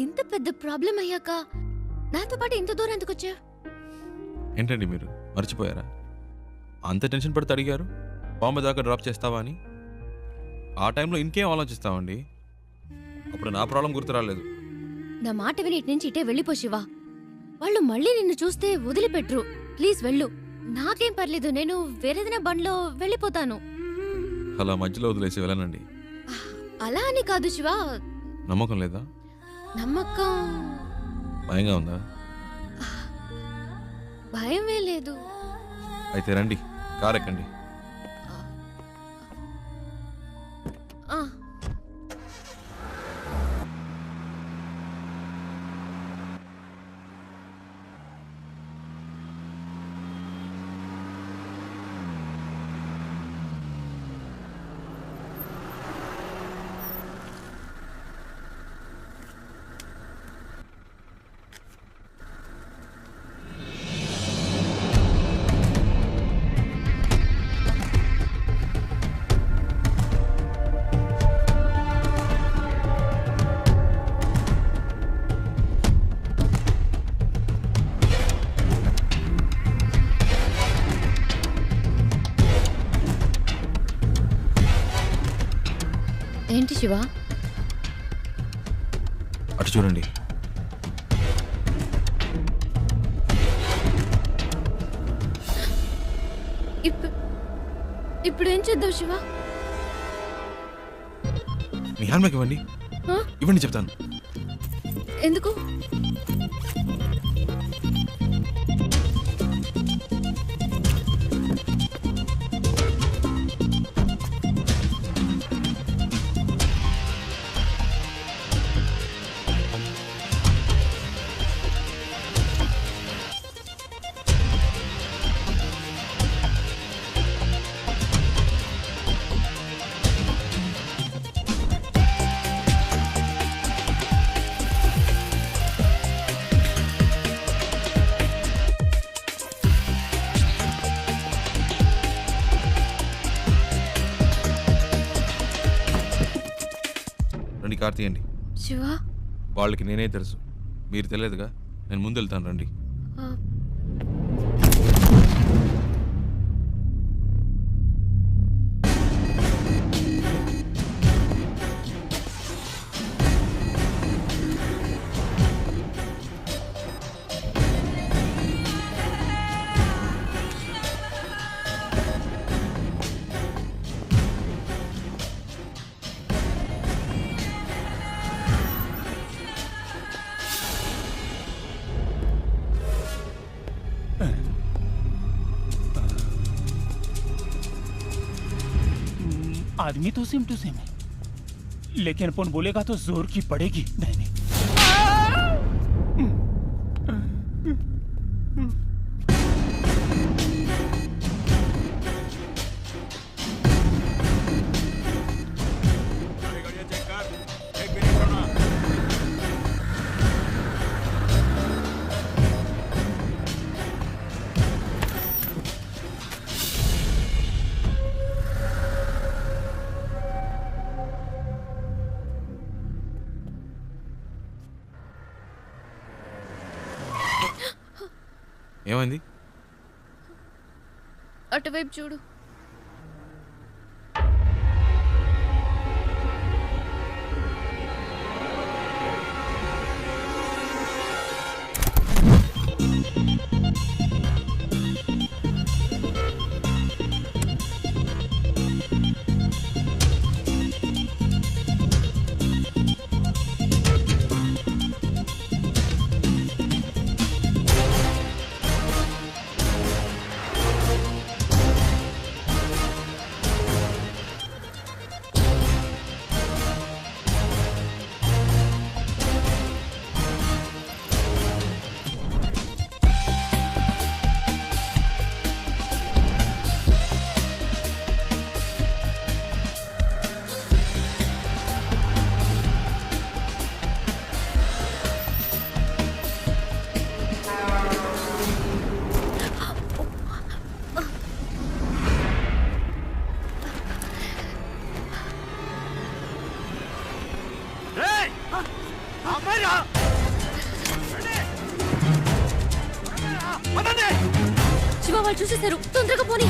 ఇంత పెద్ద ప్రాబ్లం అయ్యాక నాతో పాటు ఇంత దూరం ఎందుకు వచ్చా? ఏంటండి మీరు మర్చిపోయారా? అంత టెన్షన్ పడితే అడిగారు బాంబే దాకా డ్రాప్ చేస్తావా అని. ఆ టైంలో ఇంకేం ఆలోచిస్తామండి? అప్పుడు నా ప్రాబ్లం గుర్తు రాలేదు. నా మాట విని ఇటు నుంచి ఇటే వెళ్ళిపో శివా. వాళ్ళు మళ్ళీ నిన్ను చూస్తే వదిలిపెట్టరు. ప్లీజ్ వెళ్ళు. నాకేం పర్లేదు, నేను వేరేదైనా బండ్లో వెళ్ళిపోతాను. అలా మధ్యలో వదిలేసి వెళ్ళనండి. అలా అని కాదు శివా. నమ్మకం లేదా? నమ్మకం భయంగా ఉందా? భయమే లేదు. అయితే రండి, కార్ ఎక్కండి. ఆ, ఏంటి శివా? అటు చూడండి. ఇప్పుడు ఏం చేద్దాం శివా? మీ హ్యాండ్ బ్యాగ్ ఇవ్వండి. ఆ? ఇవ్వండి చెప్తాను. ఎందుకు? రండి, కార్ తీయండి. శివా, వాళ్ళకి నేనే తెలుసు, మీరు తెలియదుగా. నేను ముందు వెళ్తాను, రండి. ఆ, आदमी तो सेम टू सेम है, लेकिन अपन बोलेगा तो जोर की पड़ेगी। नहीं ఏమైంది? అటువైపు చూడు. శివ వాళ్ళు చూసేశారు, తొందరగా పోనీ.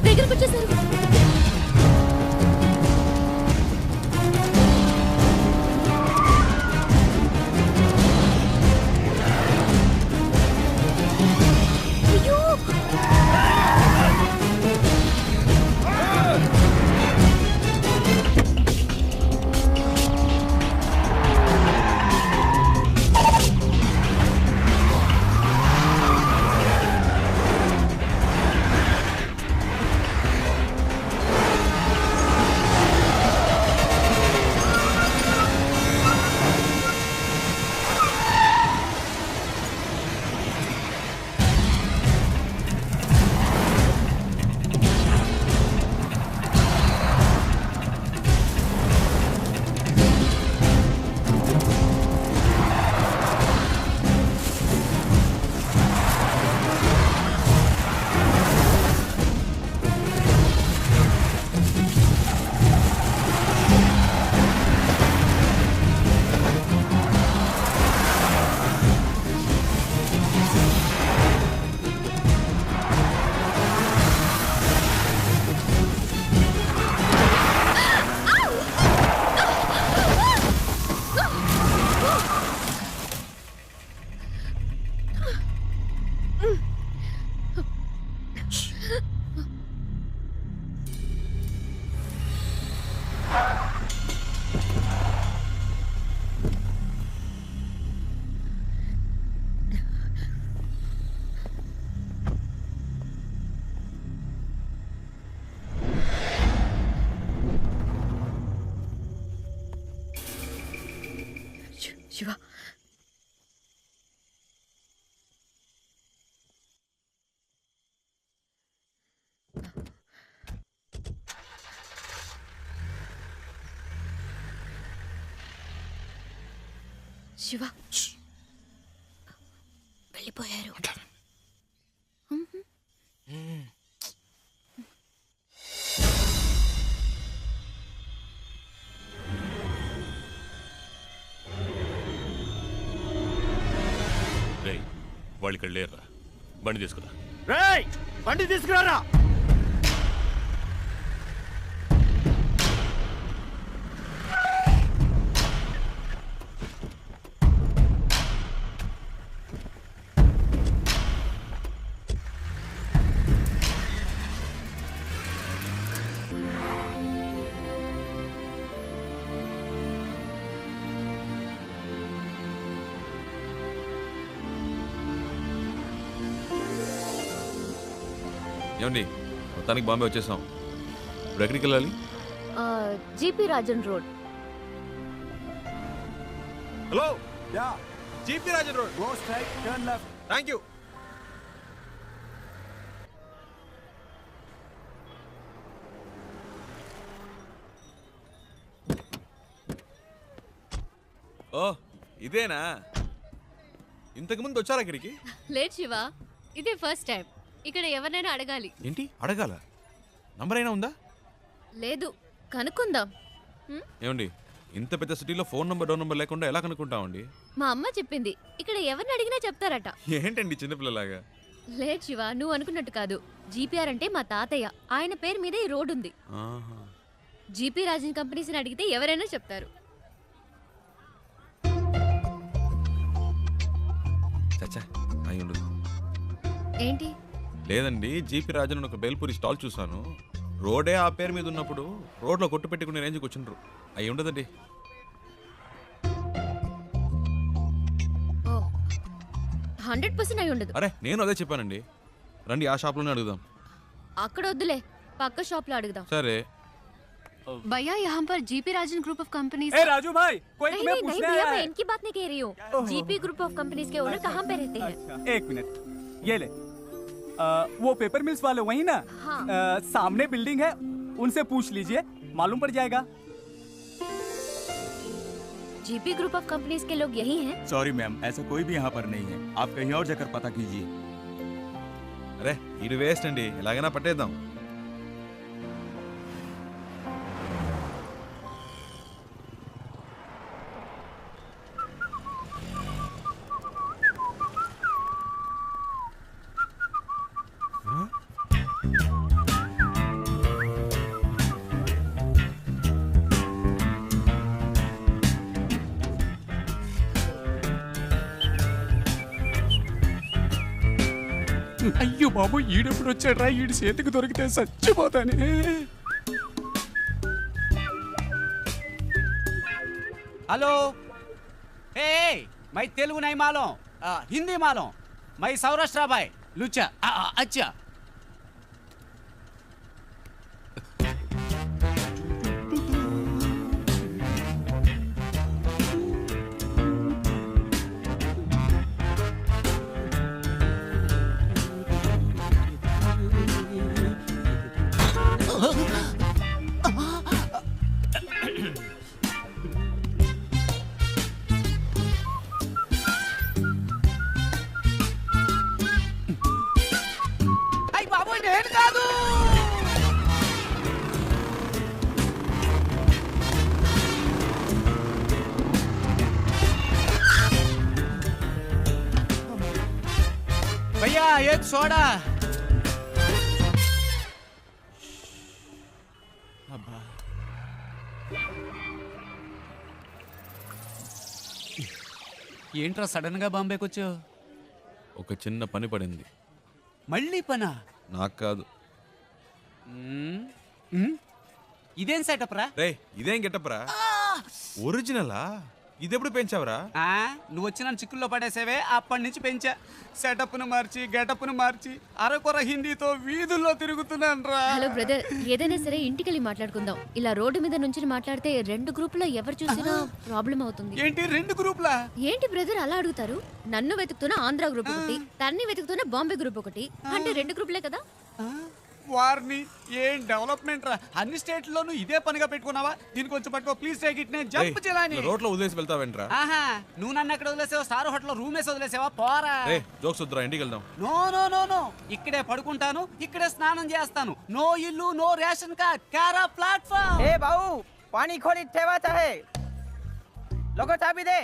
దగ్గరకు వచ్చేసారు. అయ్యో! శివ, శివ వెళ్ళిపోయారు. రేయ్, వాళ్ళు ఇక్కడ లేరురా. బండి తీసుకురా. రేయ్, బండి తీసుకురారా. ఏమండి, మొత్తానికి బాంబే వచ్చేసాం. ఇప్పుడు ఎక్కడికి వెళ్ళాలి? GP Rajan road. Hello, yeah, GP Rajan road. Go straight, turn left. Thank you. Oh, ఇదేనా? ఇంతకుముందు వచ్చారా ఇక్కడికి? లేదు శివ, ఇదే ఫస్ట్ టైం. ఇక్కడ ఎవరినైనా అడగాలి. ఏంటి అడగాల? నంబర్ అయినా ఉందా? లేదు, కనుక్కుందాం. ఏమండి, ఇంత పెద్ద సిటీలో ఫోన్ నంబర్ డోర్ నంబర్ లేకుండా ఎలా కనుక్కుంటామండి? మా అమ్మ చెప్పింది, ఇక్కడ ఎవరిని అడిగినా చెప్తారట. ఏంటండి చిన్నపిల్లలాగా? లేదు శివ, నువ్వు అనుకున్నట్టు కాదు. జీపీఆర్ అంటే మా తాతయ్య, ఆయన పేరు మీద ఈ రోడ్ ఉంది. ఆహా. జీపీ రాజన్ కంపెనీస్ని అడిగితే ఎవరైనా చెప్తారు. చచ్చా, అయి ఉండదు. ఏంటి? లేదండి, జీపీ రాజన్ ఒక బేల్పూరి స్టాల్ చూసాను. రోడే ఆ పేరు మీద ఉన్నప్పుడు రోడ్లో కొట్టు పెట్టుకునే రేంజ్కి వచ్చిండ్రు. అయి ఉండదండి. 100% అయి ఉండదు. అరే, నేను అదే చెప్పానండి. రండి, ఆ షాప్లోనే అడుగుదాం. అక్కడ వద్దులే, పక్క షాప్ లో అడుగుదాం. సరే. भैया यहाँ पर GP Rajan group of companies. ए राजू भाई, कोई नहीं तुम्हें नहीं नहीं पूछने भैया, आया मैं है। इनकी बात नहीं कह रही हूँ। जीपी ग्रुप ऑफ कंपनीज के ओनर कहाँ पे रहते हैं? अच्छा, एक मिनट, ये ले। वो पेपर मिल्स वाले वही ना? हाँ। सामने बिल्डिंग है, उनसे पूछ लीजिए। मालूम पड़ जाएगा। जीपी ग्रुप ऑफ कंपनीज के लोग यही हैं? सॉरी मैम, ऐसा कोई भी यहाँ पर नहीं है। आप कहीं और जाकर पता कीजिए। అరే ఇది వేస్ట్ అండి, ఎలాగైనా పట్టేద్దాం. అయ్యో బాబు, ఈడెప్పుడు వచ్చాడ్రా? ఈడి చేతికి దొరికితే చచ్చిపోతానే. हेलो ए मैं तेलुगु नहीं मालूम, हिंदी मालूम। मैं सौराष्ट्र भाई लुच्चा। अच्छा అయ్య బాబు, నేను కాదు. भैया एक सोडा. అబ్బా, ఏంట్రా సడన్ గా బాంబేకి వచ్చావు? ఒక చిన్న పని పడింది. మళ్ళీ పనా? నాకు కాదు. ఇదేం సెటప్ రా? రే ఇదేం గెటప్రా? ఒరిజినలా? ఇదెప్పుడు పెంచావురా? నువ్వు వచ్చి నన్ను చిక్కుల్లో పడేసేవే, అప్పటి నుంచి పెంచా. సెటప్ను మార్చి గెటప్ను మార్చి అరకొర హిందీతో వీధుల్లో తిరుగుతున్నాను రా. హలో బ్రదర్, ఏదైనా సరే ఇంటికెళ్ళి మాట్లాడుకుందాం. ఇలా రోడ్డు మీద నుంచి మాట్లాడితే రెండు గ్రూపులో ఎవరు చూసినా ప్రాబ్లం అవుతుంది. ఏంటి 2 గ్రూపులా? ఏంటి బ్రదర్ అలా అడుగుతారు? నన్ను వెతుకుతున్న ఆంధ్ర గ్రూప్ ఒకటి, తన్ని వెతుకుతున్న బాంబే గ్రూప్ ఒకటి. అంటే 2 గ్రూపులే కదా. వారిని ఏం డెవలప్మెంట్ రా! అన్ని స్టేట్లోనూ ఇదే పనిగా పెట్టుకున్నావా? దీనికి వచ్చి పట్టుకో, ప్లీజ్ టేక్ ఇట్. నేను జంప్ చేయాలని. రోడ్లో వదిలేసి వెళ్తావేంట్రా? ఆహా, నువ్వు నన్ను ఎక్కడ వదిలేసావా? స్టార్ హోటల్ రూమ్ వేసి వదిలేసావా? పోరా. రే జోక్స్ వద్దురా, ఇంటికి వెళ్దాం. నో నో నో నో, ఇక్కడే పడుకుంటాను, ఇక్కడే స్నానం చేస్తాను. నో ఇల్లు, నో రేషన్ కార్డ్, కారా ప్లాట్ఫామ్. ए बाबू, पानी खोली ठेवाचा है, लोगो चाबी दे।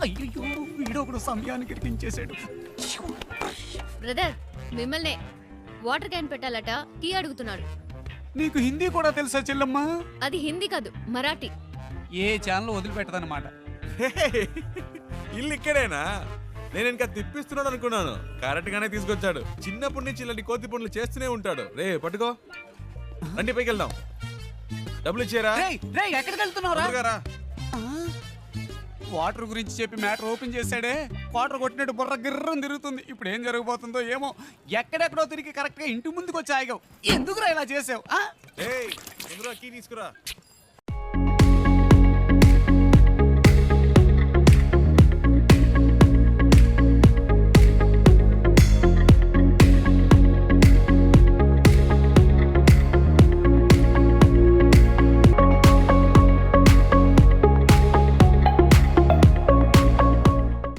అయ్యో, వీడొకడు సమయానికి ఇరికించేశాడు. బ్రదర్ మిమ్మల్నే వాటర్ క్యాన్ పెట్టాలట, టీ అడుగుతున్నాడు. నీకు హిందీ కూడా తెలుసా చెల్లమ్మా? అది హిందీ కాదు, మరాఠీ. ఏ ఛానల్ వదిలిపెట్టదన్నమాట. ఇల్లు ఇక్కడేనా? నేను ఇంకా తిప్పిస్తున్నాడు అనుకున్నాను. కరెక్ట్ గానే తీసుకొచ్చాడు. చిన్నప్పటి నుంచి ఇలాంటి కోతి పనులు చేస్తూనే ఉంటాడు. రే పట్టుకో, రండి పైకి వెళ్దాం. డబ్బులు ఇచ్చారా? రేయ్ రేయ్, ఎక్కడికి వెళ్తున్నావురా? రా. వాటర్ గురించి చెప్పి మ్యాటర్ ఓపెన్ చేశాడే, వాటర్ కొట్టినట్టు బుర్ర గిర్రం తిరుగుతుంది. ఇప్పుడు ఏం జరగబోతుందో ఏమో. ఎక్కడెక్కడో తిరిగి కరెక్ట్ గా ఇంటి ముందుకు వచ్చి ఆగావు. ఎందుకురా ఇలా చేసావు? ఏయ్, ముందురా కీ తీసుకురా.